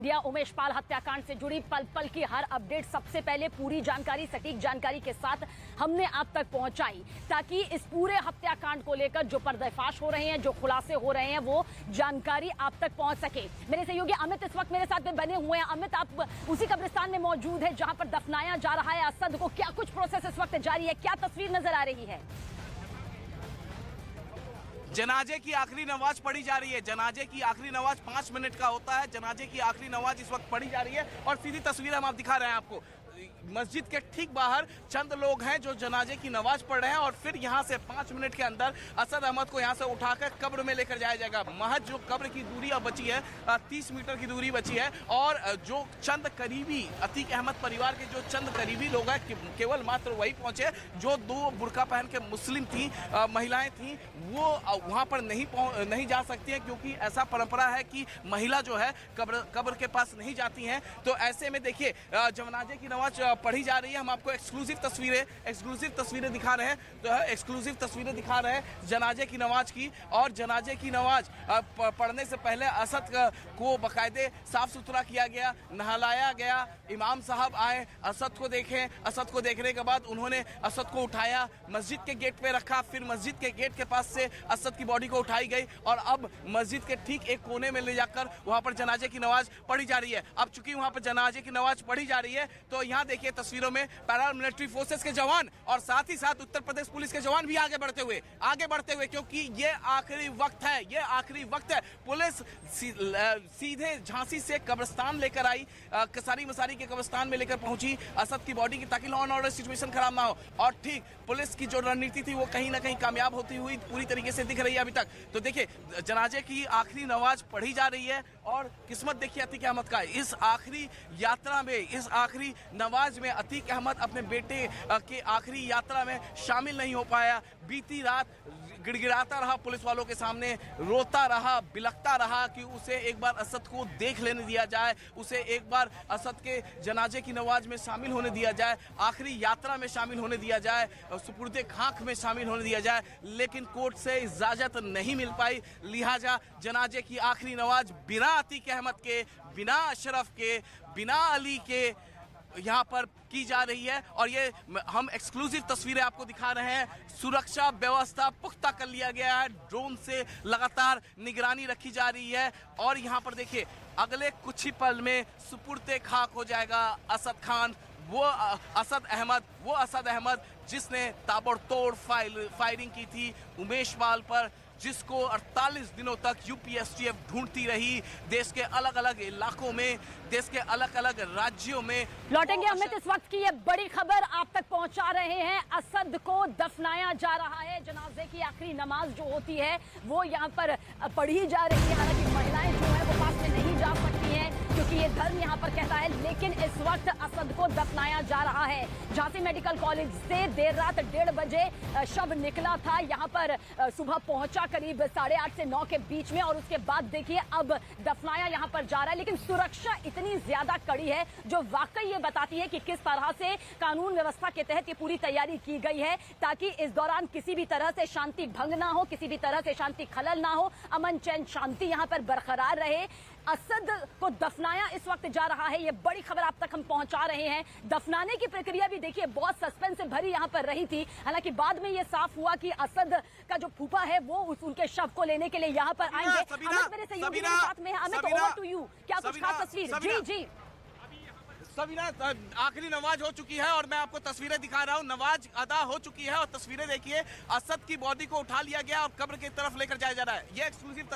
दिया उमेश पाल हत्याकांड से जुड़ी पल पल की हर अपडेट सबसे पहले पूरी जानकारी, सटीक जानकारी के साथ हमने आप तक पहुंचाई, ताकि इस पूरे हत्याकांड को लेकर जो पर्दाफाश हो रहे हैं, जो खुलासे हो रहे हैं, वो जानकारी आप तक पहुंच सके। मेरे सहयोगी अमित इस वक्त मेरे साथ में बने हुए हैं। अमित, आप उसी कब्रिस्तान में मौजूद है जहां पर दफनाया जा रहा है असद को। क्या कुछ प्रोसेस इस वक्त जारी है, क्या तस्वीर नजर आ रही है? जनाजे की आखिरी नमाज पढ़ी जा रही है। जनाजे की आखिरी नमाज 5 मिनट का होता है। जनाजे की आखिरी नमाज इस वक्त पढ़ी जा रही है और सीधी तस्वीर हम आप दिखा रहे हैं आपको। मस्जिद के ठीक बाहर चंद लोग हैं जो जनाजे की नमाज पढ़ रहे हैं और फिर यहां से 5 मिनट के अंदर असद अहमद को यहां से उठाकर कब्र में लेकर जाया जाएगा। महज जो कब्र की दूरी अब बची है 30 मीटर की दूरी बची है और जो चंद करीबी अतीक अहमद परिवार के जो चंद करीबी लोग हैं केवल मात्र वही पहुंचे। जो 2 बुर्का पहन के मुस्लिम थी महिलाएं थी वो वहां पर नहीं जा सकती हैं, क्योंकि ऐसा परंपरा है कि महिला जो है कब्र के पास नहीं जाती हैं। तो ऐसे में देखिए जनाजे की नमाज पढ़ी जा रही है। हम आपको एक्सक्लूसिव तस्वीरें दिखा रहे हैं। तो एक्सक्लूसिव तस्वीरें दिखा रहे हैं जनाजे की नमाज की। और जनाजे की नमाज पढ़ने से पहले असद को बाकायदे साफ सुथरा किया गया, नहलाया गया। इमाम साहब आए, असद को देखें। असद को देखने के बाद उन्होंने असद को उठाया, मस्जिद के गेट पे रखा। फिर मस्जिद के गेट के पास से असद की बॉडी को उठाई गई और अब मस्जिद के ठीक एक कोने में ले जाकर वहां पर जनाजे की नमाज पढ़ी जा रही है। अब चूंकि वहां पर जनाजे की नमाज पढ़ी जा रही है तो यहाँ देखिए तस्वीरों में पैरामिलिट्री फोर्सेस के जवान और साथ ही साथ उत्तर प्रदेश पुलिस के जवान भी आगे बढ़ते हुए, क्योंकि ये आखिरी वक्त है। पुलिस सीधे झांसी से कब्रिस्तान लेकर आई, कसारी मसारी के कब्रिस्तान में लेकर पहुंची असद की बॉडी की, ताकि लॉ एंड ऑर्डर सिचुएशन खराब ना हो। और ठीक पुलिस की जो रणनीति थी वो कहीं ना कहीं कामयाब होती हुई पूरी तरीके से दिख रही है अभी तक। तो देखिए जनाजे की आखिरी नमाज पढ़ी जा रही है और किस्मत देखिए अतीक अहमद का। इस आखिरी यात्रा में, इस आखिरी नमाज में अतीक अहमद अपने बेटे के आखिरी यात्रा में शामिल नहीं हो पाया। बीती रात गिड़गिड़ाता रहा पुलिस वालों के सामने, रोता रहा, बिलखता रहा कि उसे एक बार असद को देख लेने दिया जाए, उसे एक बार असद के जनाजे की नमाज में शामिल होने दिया जाए, आखिरी यात्रा में शामिल होने दिया जाए, सुपुर्दे खाक में शामिल होने दिया जाए। लेकिन कोर्ट से इजाजत नहीं मिल पाई, लिहाजा जनाजे की आखिरी नमाज बिना अतीक अहमद के, बिना अशरफ के, बिना अली के यहाँ पर की जा रही है। और ये हम एक्सक्लूसिव तस्वीरें आपको दिखा रहे हैं। सुरक्षा व्यवस्था पुख्ता कर लिया गया है, ड्रोन से लगातार निगरानी रखी जा रही है। और यहाँ पर देखिए अगले कुछ ही पल में सुपुर्दे खाक हो जाएगा असद खान, वो असद अहमद जिसने ताबड़तोड़ फायरिंग की थी उमेश पाल पर, जिसको 48 दिनों तक यूपीएसटीएफ ढूंढती रही देश के अलग अलग इलाकों में, देश के अलग अलग राज्यों में। लौटेंगे अमित, इस वक्त की ये बड़ी खबर आप तक पहुंचा रहे हैं। असद को दफनाया जा रहा है। जनाजे की आखिरी नमाज जो होती है वो यहाँ पर पढ़ी जा रही है। हालांकि महिलाएं जो है वो पास में नहीं जा सकती हैं क्योंकि ये धर्म यहाँ पर कहता है, लेकिन इस वक्त असद को दफनाया जा रहा है। झांसी मेडिकल कॉलेज से देर रात 1:30 बजे शव निकला था। यहाँ पर सुबह पहुंचा करीब 8:30 से 9 के बीच में और उसके बाद देखिए अब दफनाया यहाँ पर जा रहा है। लेकिन सुरक्षा इतनी ज्यादा कड़ी है जो वाकई ये बताती है कि किस तरह से कानून व्यवस्था के तहत ये पूरी तैयारी की गई है, ताकि इस दौरान किसी भी तरह से शांति भंग ना हो, किसी भी तरह से शांति खलल ना हो, अमन चैन शांति यहाँ पर बरकरार रहे। असद को दफनाया इस वक्त जा रहा है, ये बड़ी खबर आप तक हम पहुंचा रहे हैं। दफनाने की प्रक्रिया भी देखिए बहुत सस्पेंस से भरी यहाँ पर रही थी। हालांकि बाद में ये साफ हुआ कि असद का जो फूफा है वो उनके शव को लेने के लिए यहाँ पर आएंगे। अमित मेरे सहयोगी मेरे साथ में है। अमित, ओवर टू यू, क्या कुछ खास तस्वीर? जी सबीना, आखिरी नमाज हो चुकी है और मैं आपको तस्वीरें दिखा रहा हूं। नमाज अदा हो चुकी है और तस्वीरें देखिए, असद की बॉडी को उठा लिया गया और कब्र की तरफ लेकर जाया जा रहा है। ये एक्सक्लूसिव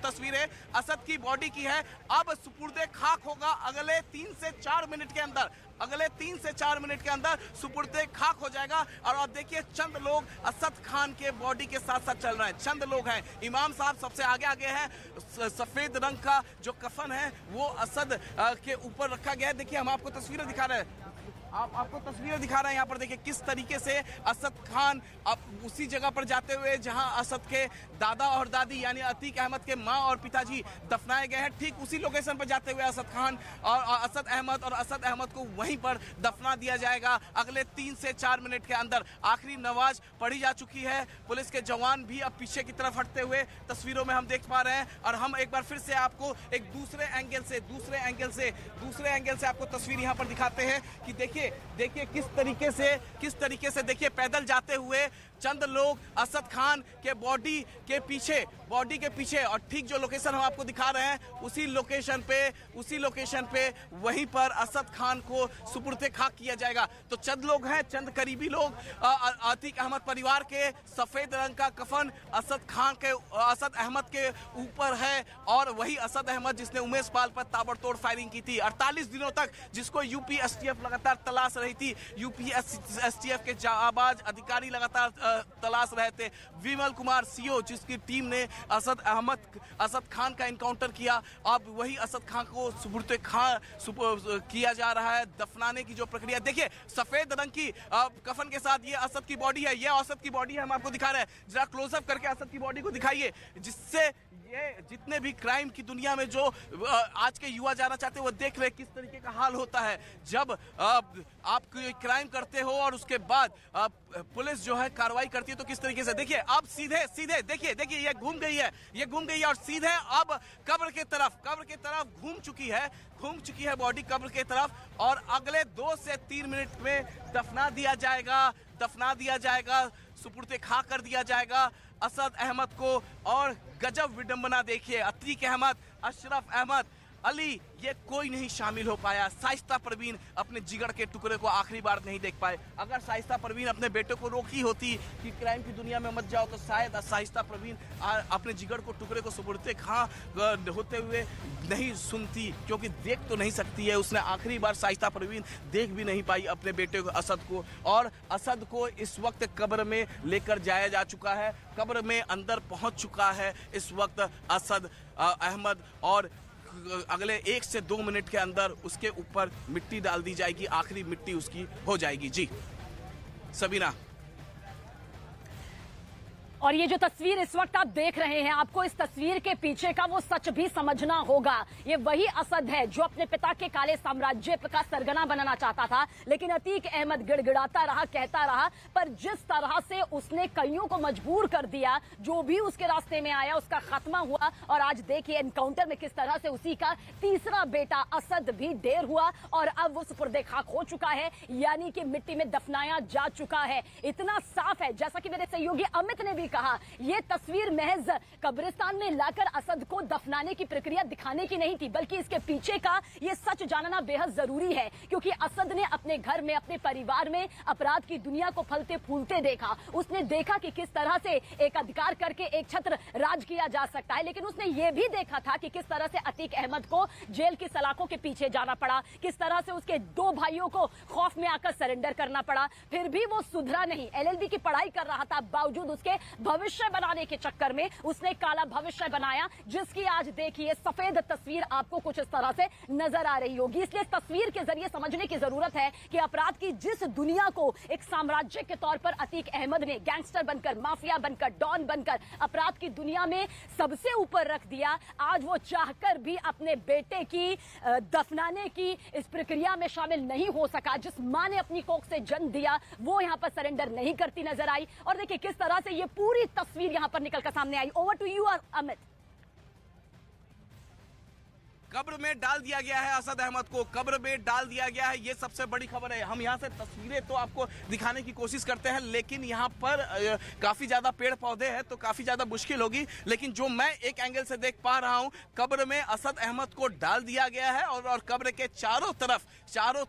तस्वीरें असद की बॉडी की है। अब सुपुर्दे खाक होगा अगले 3 से 4 मिनट के अंदर, सुपुर्दे खाक हो जाएगा। और अब देखिए चंद लोग असद खान के बॉडी के साथ साथ चल रहे हैं, चंद लोग हैं। इमाम साहब सबसे आगे हैं। सफेद रंग का जो कफन है वो असद के ऊपर रखा गया है। देखिए हम आपको तस्वीरें दिखा रहे हैं। आपको तस्वीरें दिखा रहे हैं। यहाँ पर देखिए किस तरीके से असद खान अब उसी जगह पर जाते हुए जहां असद के दादा और दादी यानी अतीक अहमद के माँ और पिताजी दफनाए गए हैं, ठीक उसी लोकेशन पर जाते हुए असद खान और असद अहमद को वहीं पर दफना दिया जाएगा। अगले 3 से 4 मिनट के अंदर आखिरी नमाज पढ़ी जा चुकी है। पुलिस के जवान भी अब पीछे की तरफ हटते हुए तस्वीरों में हम देख पा रहे हैं। और हम एक बार फिर से आपको एक दूसरे एंगल से आपको तस्वीर यहाँ पर दिखाते हैं कि देखिए किस तरीके से देखिए पैदल जाते हुए चंद लोग असद खान के बॉडी के पीछे और ठीक जो लोकेशन हम आपको दिखा रहे हैं उसी लोकेशन पे वहीं पर असद खान को सुपुर्द खाक किया जाएगा। तो चंद लोग हैं, चंद करीबी लोग, अतीक अहमद परिवार के सफेद रंग का कफन असद अहमद के ऊपर है और वही असद अहमद जिसने उमेश पाल पर ताबड़तोड़ फायरिंग की थी 48 दिनों तक, जिसको यूपी एसटीएफ लगातार तलाश रही थी। यूपी एसटीएफ के जाबाज अधिकारी लगातार तलाश रहे थे। विमल कुमार सीओ जिसकी टीम ने असद खान का इनकाउंटर किया, अब वही असद खान को सुपुर्द किया जा रहा है। दफनाने की जो प्रक्रिया देखिए, सफेद रंग की कफन के साथ ये असद की बॉडी है, ये असद की बॉडी है, हम आपको दिखा रहे हैं। जरा क्लोजअप करके असद की बॉडी को दिखाइए, जिससे ये जितने भी क्राइम की दुनिया में जो आज के युवा जाना चाहते हैं वो देख रहे किस तरीके का हाल होता है जब आप क्राइम करते हो और उसके बाद पुलिस जो है कार्रवाई करती है तो किस तरीके से। देखिए अब सीधे देखिए ये घूम गई है और सीधे अब कब्र के तरफ घूम चुकी है बॉडी कब्र के तरफ और अगले 2 से 3 मिनट में दफना दिया जाएगा, सुपुर्द खाक कर दिया जाएगा असद अहमद को। और गजब विडंबना देखिए, अतीक अहमद, अशरफ अहमद, अली, ये कोई नहीं शामिल हो पाया। शाइस्ता परवीन अपने जिगर के टुकड़े को आखिरी बार नहीं देख पाए। अगर शाइस्ता परवीन अपने बेटे को रोकी होती कि क्राइम की दुनिया में मत जाओ तो शायद शाइस्ता परवीन अपने जिगर को टुकड़े को सुपुर्द खाक होते हुए नहीं सुनती, क्योंकि देख तो नहीं सकती है। उसने आखिरी बार शाइस्ता परवीन देख भी नहीं पाई अपने बेटे को असद को। और असद को इस वक्त कब्र में लेकर जाया जा चुका है, कब्र में अंदर पहुंच चुका है इस वक्त असद अहमद और अगले 1 से 2 मिनट के अंदर उसके ऊपर मिट्टी डाल दी जाएगी, आखिरी मिट्टी उसकी हो जाएगी। जी सबीना। और ये जो तस्वीर इस वक्त आप देख रहे हैं, आपको इस तस्वीर के पीछे का वो सच भी समझना होगा। ये वही असद है जो अपने पिता के काले साम्राज्य का सरगना बनाना चाहता था, लेकिन अतीक अहमद गिड़गिड़ाता रहा, कहता रहा, पर जिस तरह से उसने कईयों को मजबूर कर दिया, जो भी उसके रास्ते में आया उसका खात्मा हुआ। और आज देखिए एनकाउंटर में किस तरह से उसी का तीसरा बेटा असद भी ढेर हुआ और अब वो सुपुर्द खाक हो चुका है, यानी कि मिट्टी में दफनाया जा चुका है। इतना साफ है, जैसा कि मेरे सहयोगी अमित ने भी कहा, यह तस्वीर महज कब्रिस्तान में लाकर असद को दफनाने की प्रक्रिया दिखाने की नहीं थी, बल्कि इसके पीछे का यह सच जानना बेहद जरूरी है। क्योंकि असद ने अपने घर में, अपने परिवार में अपराध की दुनिया को फलते फूलते देखा। उसने देखा कि किस तरह से एक अधिकार करके एक छत्र राज किया जा सकता है, लेकिन उसने यह भी देखा था कि किस तरह से अतीक अहमद को जेल की सलाखों के पीछे जाना पड़ा, किस तरह से उसके 2 भाइयों को खौफ में आकर सरेंडर करना पड़ा। फिर भी वो सुधरा नहीं, LLB की पढ़ाई कर रहा था, बावजूद उसके भविष्य बनाने के चक्कर में उसने काला भविष्य बनाया, जिसकी आज देखिए सफेद तस्वीर आपको कुछ इस तरह से नजर आ रही होगी। इसलिए तस्वीर के जरिए समझने की जरूरत है कि अपराध की जिस दुनिया को एक साम्राज्य के तौर पर अतीक अहमद ने गैंगस्टर बनकर, माफिया बनकर, डॉन बनकर अपराध की दुनिया में सबसे ऊपर रख दिया, आज वो चाहकर भी अपने बेटे की दफनाने की इस प्रक्रिया में शामिल नहीं हो सका। जिस मां ने अपनी कोख से जन्म दिया वो यहां पर सरेंडर नहीं करती नजर आई। और देखिए किस तरह से ये पूरी तस्वीर यहां पर निकलकर सामने आई। Over to you Amit. कब्र में डाल दिया गया है असद अहमद को, कब्र में डाल दिया गया है, ये सबसे बड़ी खबर है। हम यहाँ से तस्वीरें तो आपको दिखाने की कोशिश करते हैं, लेकिन यहाँ पर काफी ज्यादा पेड़ पौधे हैं तो काफी ज्यादा मुश्किल होगी। लेकिन जो मैं एक एंगल से देख पा रहा हूँ, कब्र में असद अहमद को डाल दिया गया है और कब्र के चारों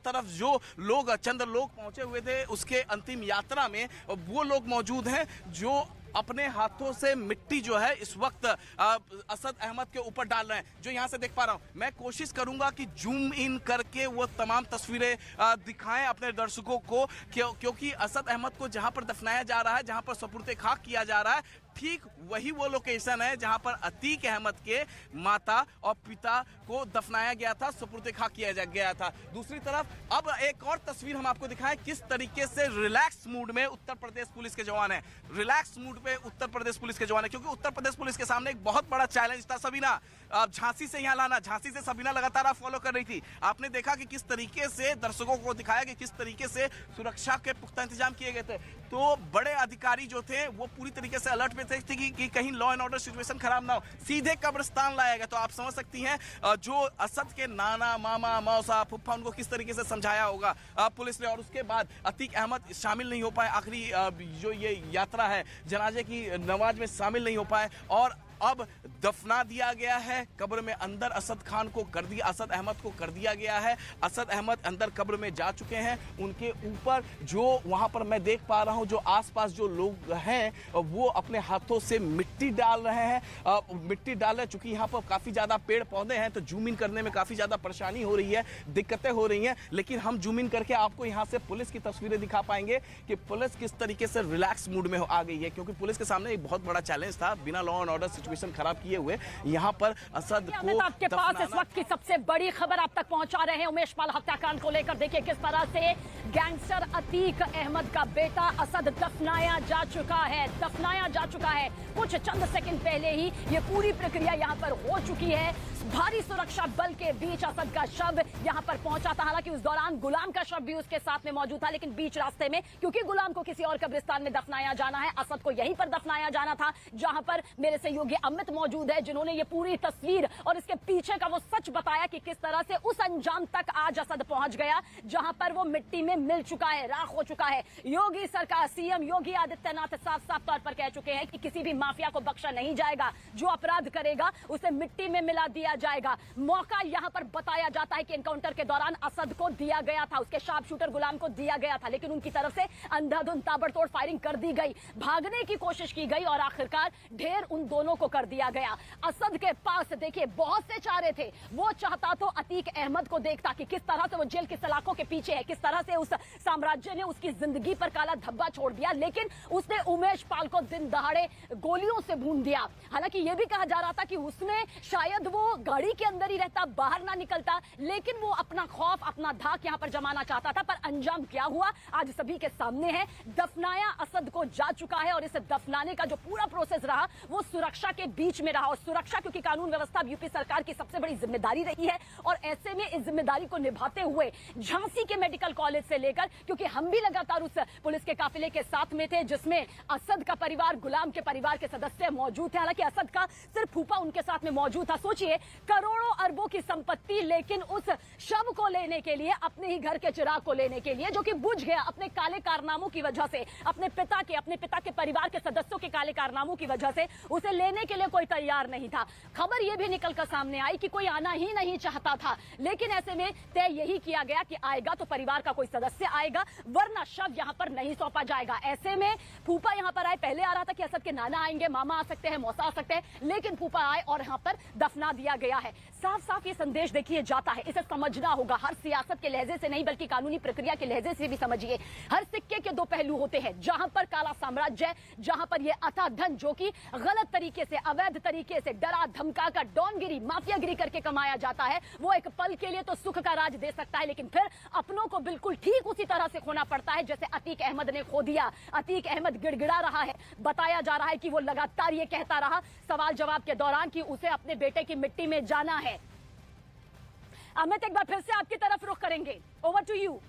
तरफ जो लोग, चंद लोग पहुंचे हुए थे उसके अंतिम यात्रा में, वो लोग मौजूद हैं जो अपने हाथों से मिट्टी जो है इस वक्त असद अहमद के ऊपर डाल रहे हैं। जो यहां से देख पा रहा हूं, मैं कोशिश करूंगा कि जूम इन करके वो तमाम तस्वीरें दिखाएं अपने दर्शकों को, क्योंकि असद अहमद को जहां पर दफनाया जा रहा है, जहां पर सुपुर्द खाक किया जा रहा है, ठीक वही वो लोकेशन है जहां पर अतीक अहमद के माता और पिता को दफनाया गया था, सुपुर्द खाक किया गया था। दूसरी तरफ अब एक और तस्वीर हम आपको दिखाएं किस तरीके से रिलैक्स मूड में उत्तर प्रदेश पुलिस के जवान हैं। रिलैक्स मूड पे उत्तर प्रदेश पुलिस के जवान हैं क्योंकि उत्तर प्रदेश पुलिस के सामने एक बहुत बड़ा चैलेंज था। सबीना झांसी से यहाँ लाना, झांसी से सबीना लगातार आप फॉलो कर रही थी। आपने देखा कि किस तरीके से दर्शकों को दिखाया कि किस तरीके से सुरक्षा के पुख्ता इंतजाम किए गए थे। तो बड़े अधिकारी जो थे वो पूरी तरीके से अलर्ट में थे कि कहीं लॉ एंड ऑर्डर सिचुएशन खराब ना हो। सीधे कब्रिस्तान लाया गया। तो आप समझ सकती हैं जो असद के नाना, मामा, मौसा, फुफ्फा उनको किस तरीके से समझाया होगा पुलिस ने। और उसके बाद अतीक अहमद शामिल नहीं हो पाए, आखिरी जो ये यात्रा है जनाजे की नमाज में शामिल नहीं हो पाए और अब दफना दिया गया है कब्र में। अंदर असद खान को कर दिया, असद अहमद को कर दिया गया है। असद अहमद अंदर कब्र में जा चुके हैं। उनके ऊपर जो वहां पर मैं देख पा रहा हूं जो आसपास जो लोग हैं वो अपने हाथों से मिट्टी डाल रहे हैं, मिट्टी डाल रहे हैं। चूंकि यहाँ पर काफी ज्यादा पेड़ पौधे हैं तो जूम इन करने में काफी ज्यादा परेशानी हो रही है, दिक्कतें हो रही हैं। लेकिन हम जूम इन करके आपको यहाँ से पुलिस की तस्वीरें दिखा पाएंगे कि पुलिस किस तरीके से रिलैक्स मूड में आ गई है क्योंकि पुलिस के सामने एक बहुत बड़ा चैलेंज था। बिना लॉ एंड ऑर्डर सिचुएशन खराब किए हुए यहाँ पर असद को आपके पास इस वक्त की सबसे बड़ी खबर आप तक पहुंचा रहे हैं उमेश पाल हत्याकांड को लेकर। देखिए किस तरह से गैंगस्टर अतीक अहमद का बेटा असद दफनाया जा चुका है, दफनाया जा चुका है। कुछ चंद सेकंड पहले ही ये पूरी प्रक्रिया यहाँ पर हो चुकी है। भारी सुरक्षा बल के बीच असद का शव यहाँ पर पहुंचा था। हालांकि उस दौरान गुलाम का शव भी उसके साथ में मौजूद था, लेकिन बीच रास्ते में क्योंकि गुलाम को किसी और कब्रिस्तान में दफनाया जाना है, असद को यहीं पर दफनाया जाना था जहां पर मेरे सहयोगी अमित मौजूद है जिन्होंने ये पूरी तस्वीर और इसके पीछे का वो सच बताया कि किस तरह से उस अंजाम तक आज असद पहुंच गया जहां पर वो मिट्टी में मिल चुका है, राख हो चुका है। योगी सरकार, सीएम योगी आदित्यनाथ साफ साफ तौर पर कह चुके हैं कि किसी भी माफिया को बख्शा नहीं जाएगा, जो अपराध करेगा उसे मिट्टी में मिला दिया जाएगा। मौका यहां पर बताया जाता है कि एनकाउंटर के दौरान असद को दिया गया था, उसके शार्प शूटर गुलाम को दिया गया था, लेकिन उनकी तरफ से अंधाधुंध ताबड़तोड़ फायरिंग कर दी गई, भागने की कोशिश की गई और आखिरकार ढेर उन दोनों को कर दिया गया। असद के पास देखिए बहुत से चारे थे। वो चाहता तो अतीक अहमद को देखता कि किस तरह से वो जेल की सलाखों के पीछे है, किस तरह से उस साम्राज्य ने उसकी जिंदगी पर काला धब्बा छोड़ दिया, लेकिन उसने उमेश पाल को दिन दहाड़े गोलियों से भून दिया। हालांकि यह भी कहा जा रहा था कि उसने शायद वो गाड़ी के अंदर ही रहता, बाहर ना निकलता, लेकिन वो अपना खौफ, अपना धाक यहां पर जमाना चाहता था। पर अंजाम क्या हुआ आज सभी के सामने है। दफनाया असद को जा चुका है और इसे दफनाने का जो पूरा प्रोसेस रहा वो सुरक्षा के बीच में रहा। और सुरक्षा क्योंकि कानून व्यवस्था यूपी सरकार की सबसे बड़ी जिम्मेदारी रही है और ऐसे में इस जिम्मेदारी को निभाते हुए झांसी के मेडिकल कॉलेज से लेकर, क्योंकि हम भी लगातार उस पुलिस के काफिले के साथ में थे जिसमें असद का परिवार, गुलाम के परिवार के सदस्य मौजूद थे। हालांकि असद का सिर्फ फूफा उनके साथ में मौजूद था। सोचिए करोड़ों अरबों की संपत्ति, लेकिन उस शव को लेने के लिए, अपने ही घर के चिराग को लेने के लिए जो कि बुझ गया अपने काले कारनामों की वजह से, अपने पिता के परिवार के सदस्यों के काले कारनामों की वजह से, उसे लेने के लिए कोई तैयार नहीं था। खबर यह भी निकलकर सामने आई कि कोई आना ही नहीं चाहता था, लेकिन ऐसे में तय यही किया गया कि आएगा तो परिवार का कोई सदस्य आएगा, वरना शव यहां पर नहीं सौंपा जाएगा। ऐसे में फूफा यहां पर आए। पहले आ रहा था कि असद के नाना आएंगे, मामा आ सकते हैं, मौसा आ सकते हैं, लेकिन फूफा आए और यहां पर दफना दिया गया है। साफ साफ ये संदेश देखिए जाता है, इसे समझना होगा। हर सियासत के लहजे से नहीं बल्कि कानूनी प्रक्रिया के लहजे से भी समझिए। हर सिक्के के दो पहलू होते हैं। जहां पर काला साम्राज्य है, जहां पर ये अथा धन जो कि गलत तरीके से, अवैध तरीके से डरा धमका कर डॉनगिरी, माफियागिरी करके कमाया जाता है, वो एक पल के लिए तो सुख का राज दे सकता है, लेकिन फिर अपनों को बिल्कुल ठीक उसी तरह से खोना पड़ता है जैसे अतीक अहमद ने खो दिया। अतीक अहमद गिड़गिड़ा रहा है। बताया जा रहा है कि वो लगातार ये कहता रहा सवाल जवाब के दौरान कि उसे अपने बेटे की मिट्टी में जाना है। अमित एक बार फिर से आपकी तरफ रुख करेंगे। Over to you.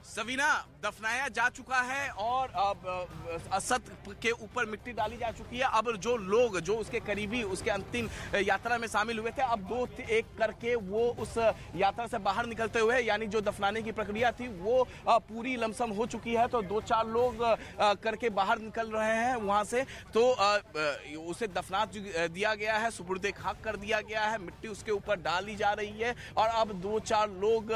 सबीना, दफनाया जा चुका है और अब असद के ऊपर मिट्टी डाली जा चुकी है। अब जो लोग, जो उसके करीबी, उसके अंतिम यात्रा में शामिल हुए थे, अब दो एक करके वो उस यात्रा से बाहर निकलते हुए, यानी जो दफनाने की प्रक्रिया थी वो पूरी लमसम हो चुकी है, तो 2-4 लोग करके बाहर निकल रहे हैं वहां से। तो उसे दफना दिया गया है, सुपुर्दे खाक कर दिया गया है, मिट्टी उसके ऊपर डाली जा रही है और अब 2-4 लोग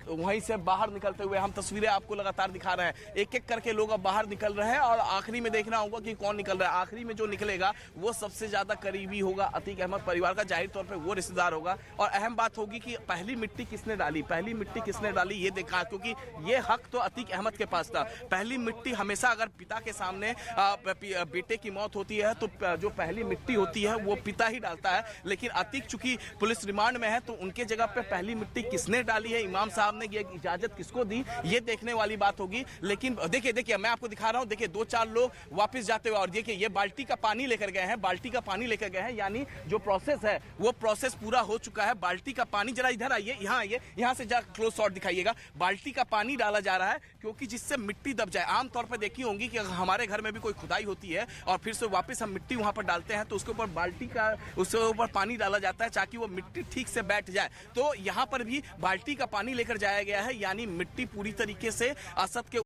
वहीं से बाहर निकलते हुए हम तस्वीरें तस्वीरें आपको लगातार दिखा रहे हैं। एक एक करके लोग अब बाहर निकल रहे हैं और आखिरी में देखना होगा कि कौन निकल रहा है। आखिरी में जो निकलेगा वो सबसे ज्यादा करीबी होगा अतीक अहमद परिवार का, जाहिर तौर पे वो रिश्तेदार होगा। और अहम बात होगी कि पहली मिट्टी किसने डाली, पहली मिट्टी किसने डाली ये देखा, क्योंकि ये हक तो अतीक अहमद के पास था। पहली मिट्टी हमेशा अगर पिता के सामने बेटे की मौत होती है तो जो पहली मिट्टी होती है वो पिता ही डालता है। लेकिन अतीक चूंकि पुलिस रिमांड में है तो उनके जगह पे पहली मिट्टी किसने डाली है, इमाम साहब ने ये इजाजत किसको दी, ये देखने वाली बात होगी। लेकिन देखिए मैं आपको दिखा रहा हूं, देखिए 2-4 लोग वापस जाते हुए, और देखिए ये बाल्टी का पानी लेकर गए हैं, बाल्टी का पानी लेकर गए हैं, यानी जो प्रोसेस है वो प्रोसेस पूरा हो चुका है। बाल्टी का पानी, जरा इधर आइए, यहाँ आइए, यहाँ से जा क्लोज शॉट दिखाइएगा। बाल्टी का पानी डाला जा रहा है क्योंकि जिससे मिट्टी दब जाए। आमतौर पर देखी होंगी कि हमारे घर में भी कोई खुदाई होती है और फिर से वापस हम मिट्टी वहां पर डालते हैं तो उसके ऊपर बाल्टी का, उसके ऊपर पानी डाला जाता है ताकि वो मिट्टी ठीक से बैठ जाए। तो यहाँ पर भी बाल्टी का पानी लेकर जाया गया है, यानी मिट्टी पूरी तरीके से असद के